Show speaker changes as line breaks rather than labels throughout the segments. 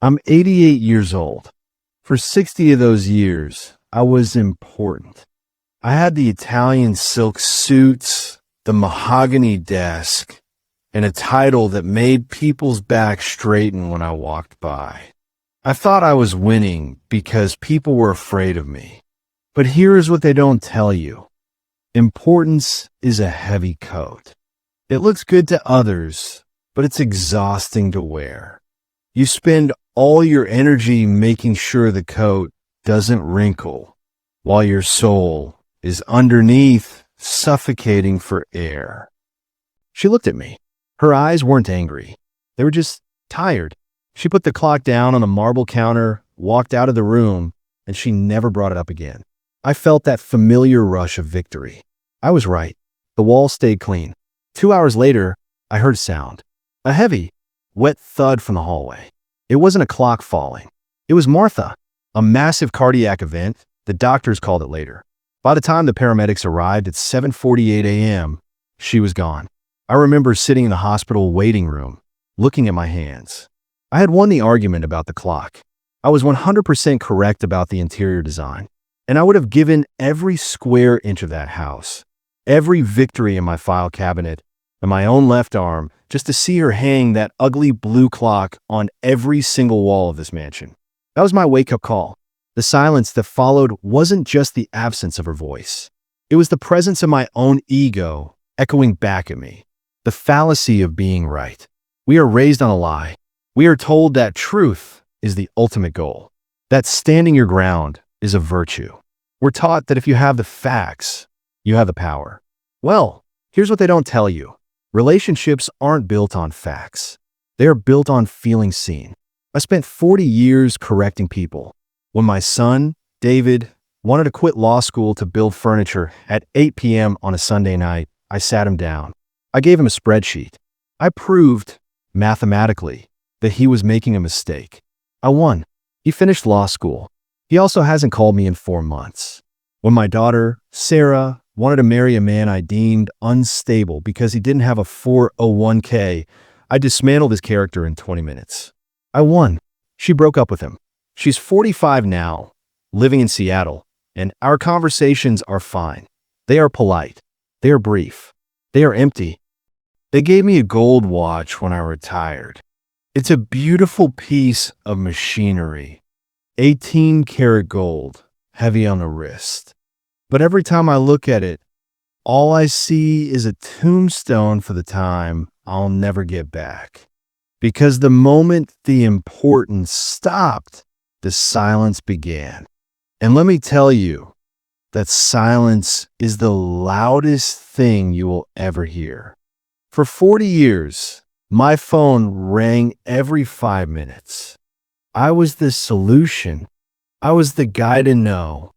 I'm 88 years old. For 60 of those years, I was important. I had the Italian silk suits, the mahogany desk, and a title that made people's backs straighten when I walked by. I thought I was winning because people were afraid of me. But here is what they don't tell you. Importance is a heavy coat. It looks good to others, but it's exhausting to wear. You spend all your energy making sure the coat doesn't wrinkle, while your soul is underneath, suffocating for air. She looked at me. Her eyes weren't angry. They were just tired. She put the clock down on the marble counter, walked out of the room, and she never brought it up again. I felt that familiar rush of victory. I was right. The wall stayed clean. 2 hours later, I heard a sound. A heavy, wet thud from the hallway. It wasn't a clock falling. It was Martha. A massive cardiac event. The doctors called it later. By the time the paramedics arrived at 7:48 a.m., she was gone. I remember sitting in the hospital waiting room, looking at my hands. I had won the argument about the clock. I was 100% correct about the interior design, and I would have given every square inch of that house, every victory in my file cabinet, and my own left arm, just to see her hang that ugly blue clock on every single wall of this mansion. That was my wake-up call. The silence that followed wasn't just the absence of her voice. It was the presence of my own ego echoing back at me. The fallacy of being right. We are raised on a lie. We are told that truth is the ultimate goal, that standing your ground is a virtue. We're taught that if you have the facts, you have the power. Well, here's what they don't tell you. Relationships aren't built on facts. They are built on feeling seen. I spent 40 years correcting people. When my son, David, wanted to quit law school to build furniture at 8 p.m. on a Sunday night, I sat him down. I gave him a spreadsheet. I proved, mathematically, that he was making a mistake. I won. He finished law school. He also hasn't called me in 4 months. When my daughter, Sarah, wanted to marry a man I deemed unstable because he didn't have a 401k, I dismantled his character in 20 minutes. I won. She broke up with him. She's 45 now, living in Seattle, and our conversations are fine. They are polite. They are brief. They are empty. They gave me a gold watch when I retired. It's a beautiful piece of machinery. 18-karat gold, heavy on the wrist. But every time I look at it, all I see is a tombstone for the time I'll never get back. Because the moment the importance stopped, the silence began. And let me tell you, that silence is the loudest thing you will ever hear. For 40 years, my phone rang every 5 minutes. I was the solution. I was the guy to know.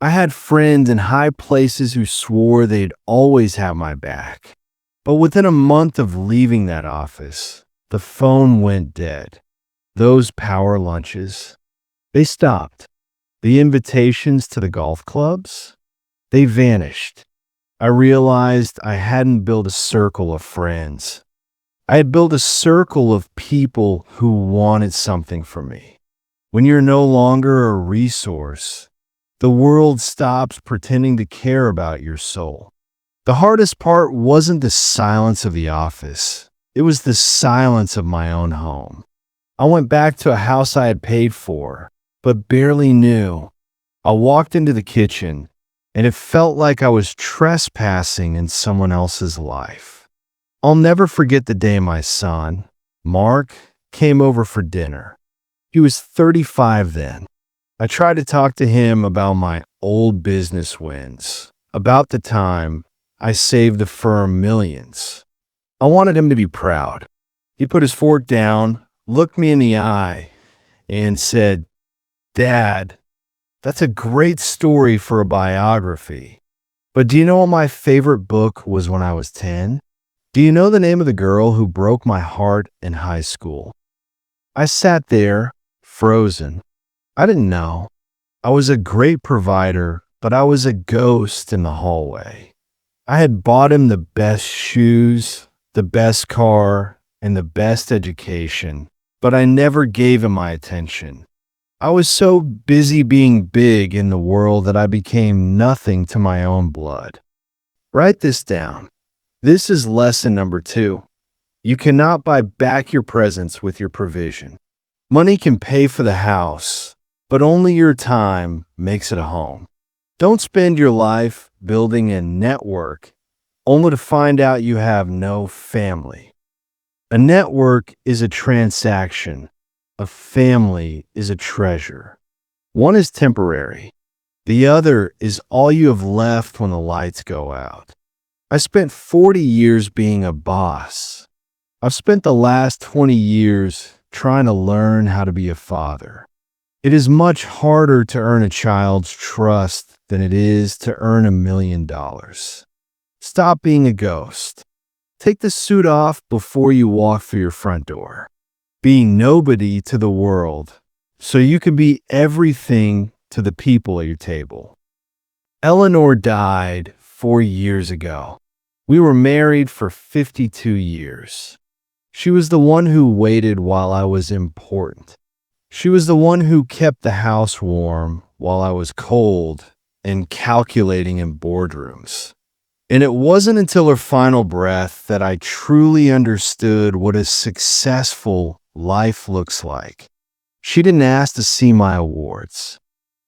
I had friends in high places who swore they'd always have my back. But within a month of leaving that office, the phone went dead. Those power lunches, they stopped. The invitations to the golf clubs, they vanished. I realized I hadn't built a circle of friends. I had built a circle of people who wanted something from me. When you're no longer a resource, the world stops pretending to care about your soul. The hardest part wasn't the silence of the office. It was the silence of my own home. I went back to a house I had paid for, but barely knew. I walked into the kitchen, and it felt like I was trespassing in someone else's life. I'll never forget the day my son, Mark, came over for dinner. He was 35 then. I tried to talk to him about my old business wins, about the time I saved the firm millions. I wanted him to be proud. He put his fork down, looked me in the eye, and said, "Dad, that's a great story for a biography. But do you know what my favorite book was when I was 10? Do you know the name of the girl who broke my heart in high school?" I sat there, frozen. I didn't know. I was a great provider, but I was a ghost in the hallway. I had bought him the best shoes, the best car, and the best education, but I never gave him my attention. I was so busy being big in the world that I became nothing to my own blood. Write this down. This is lesson number 2. You cannot buy back your presence with your provision. Money can pay for the house, but only your time makes it a home. Don't spend your life building a network only to find out you have no family. A network is a transaction. A family is a treasure. One is temporary. The other is all you have left when the lights go out. I spent 40 years being a boss. I've spent the last 20 years trying to learn how to be a father. It is much harder to earn a child's trust than it is to earn $1 million. Stop being a ghost. Take the suit off before you walk through your front door. Be nobody to the world so you can be everything to the people at your table. Eleanor died 4 years ago. We were married for 52 years. She was the one who waited while I was important. She was the one who kept the house warm while I was cold and calculating in boardrooms. And it wasn't until her final breath that I truly understood what a successful life looks like. She didn't ask to see my awards.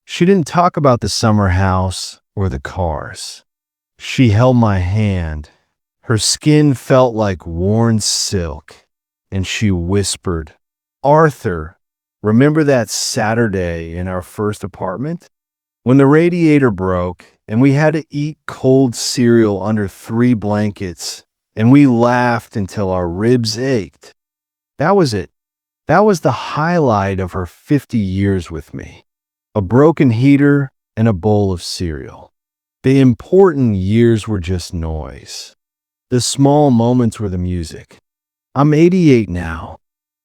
She didn't talk about the summer house or the cars. She held my hand. Her skin felt like worn silk, and she whispered, "Arthur, remember that Saturday in our first apartment? When the radiator broke and we had to eat cold cereal under 3 blankets and we laughed until our ribs ached. That was it. That was the highlight of her 50 years with me. A broken heater and a bowl of cereal. The important years were just noise. The small moments were the music. I'm 88 now.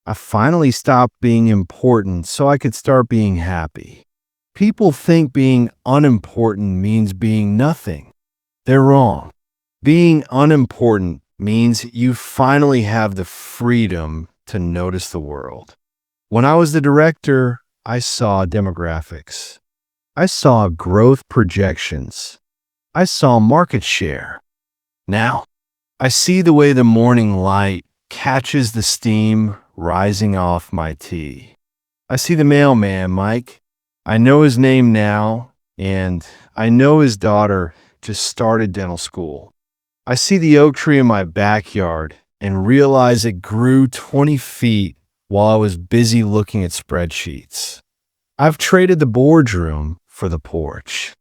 I finally stopped being important so I could start being happy. People think being unimportant means being nothing. They're wrong. Being unimportant means you finally have the freedom to notice the world. When I was the director, I saw demographics. I saw growth projections. I saw market share. Now, I see the way the morning light catches the steam rising off my tea. I see the mailman, Mike. I know his name now, and I know his daughter just started dental school. I see the oak tree in my backyard and realize it grew 20 feet while I was busy looking at spreadsheets. I've traded the boardroom for the porch.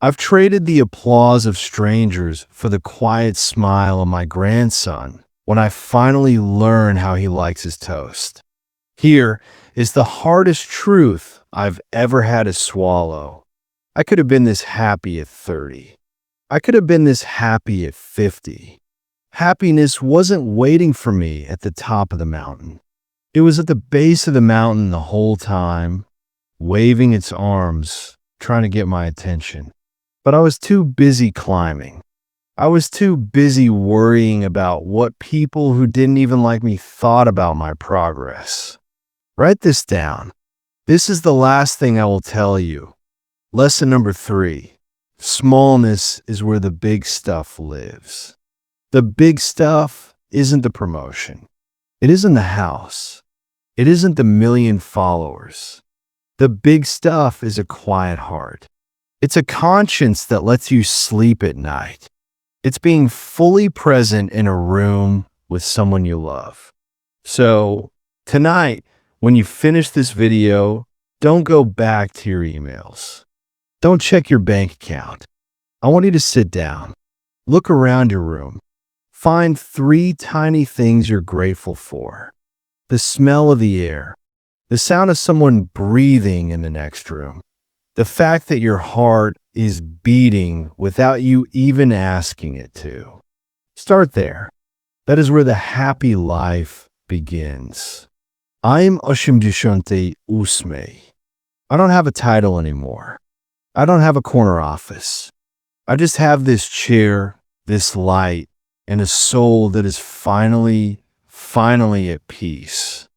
I've traded the applause of strangers for the quiet smile of my grandson when I finally learn how he likes his toast. Here is the hardest truth I've ever had to swallow. I could have been this happy at 30. I could have been this happy at 50. Happiness wasn't waiting for me at the top of the mountain. It was at the base of the mountain the whole time, waving its arms, trying to get my attention. But I was too busy climbing. I was too busy worrying about what people who didn't even like me thought about my progress. Write this down. This is the last thing I will tell you. Lesson number 3. Smallness is where the big stuff lives. The big stuff isn't the promotion. It isn't the house. It isn't the 1,000,000 followers. The big stuff is a quiet heart. It's a conscience that lets you sleep at night. It's being fully present in a room with someone you love. So tonight, when you finish this video, don't go back to your emails. Don't check your bank account. I want you to sit down. Look around your room. Find 3 tiny things you're grateful for. The smell of the air. The sound of someone breathing in the next room. The fact that your heart is beating without you even asking it to. Start there. That is where the happy life begins. I'm Oshimdushante Usme. I don't have a title anymore. I don't have a corner office. I just have this chair, this light, and a soul that is finally at peace.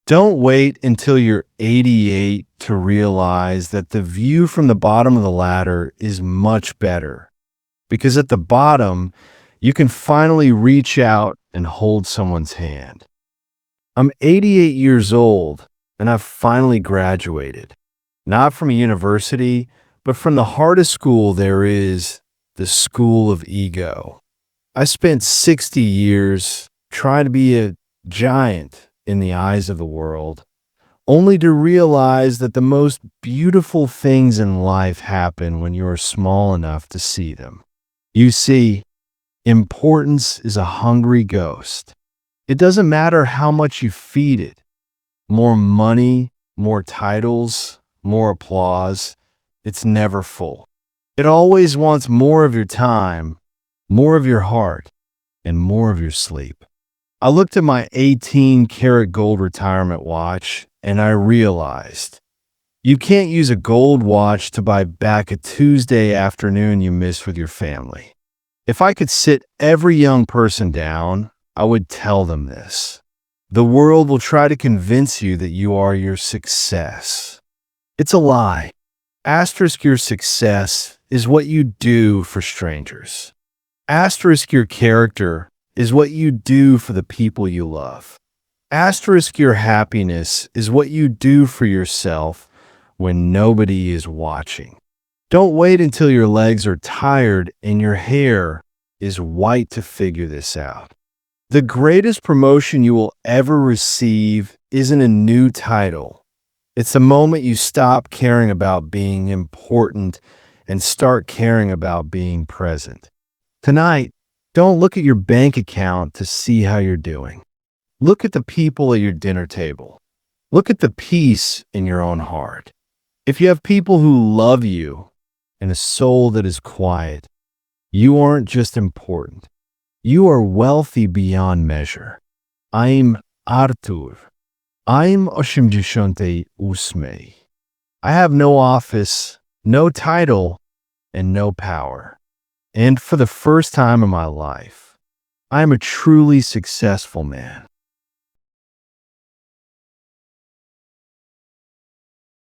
Don't wait until you're 88 to realize that the view from the bottom of the ladder is much better. Because at the bottom, you can finally reach out and hold someone's hand. I'm 88 years old and I've finally graduated. Not from a university, but from the hardest school there is, the school of ego. I spent 60 years trying to be a giant in the eyes of the world, only to realize that the most beautiful things in life happen when you are small enough to see them. You see, importance is a hungry ghost. It doesn't matter how much you feed it. More money, more titles, more applause. It's never full. It always wants more of your time, more of your heart, and more of your sleep. I looked at my 18-karat gold retirement watch and I realized you can't use a gold watch to buy back a Tuesday afternoon you missed with your family. If I could sit every young person down, I would tell them this. The world will try to convince you that you are your success. It's a lie. Asterisk your success is what you do for strangers. Asterisk your character is what you do for the people you love. Asterisk your happiness is what you do for yourself when nobody is watching. Don't wait until your legs are tired and your hair is white to figure this out. The greatest promotion you will ever receive isn't a new title. It's the moment you stop caring about being important and start caring about being present. Tonight, don't look at your bank account to see how you're doing. Look at the people at your dinner table. Look at the peace in your own heart. If you have people who love you and a soul that is quiet, you aren't just important. You are wealthy beyond measure. I'm Artur. I'm 88. I have no office, no title, and no power. And for the first time in my life, I am a truly successful man.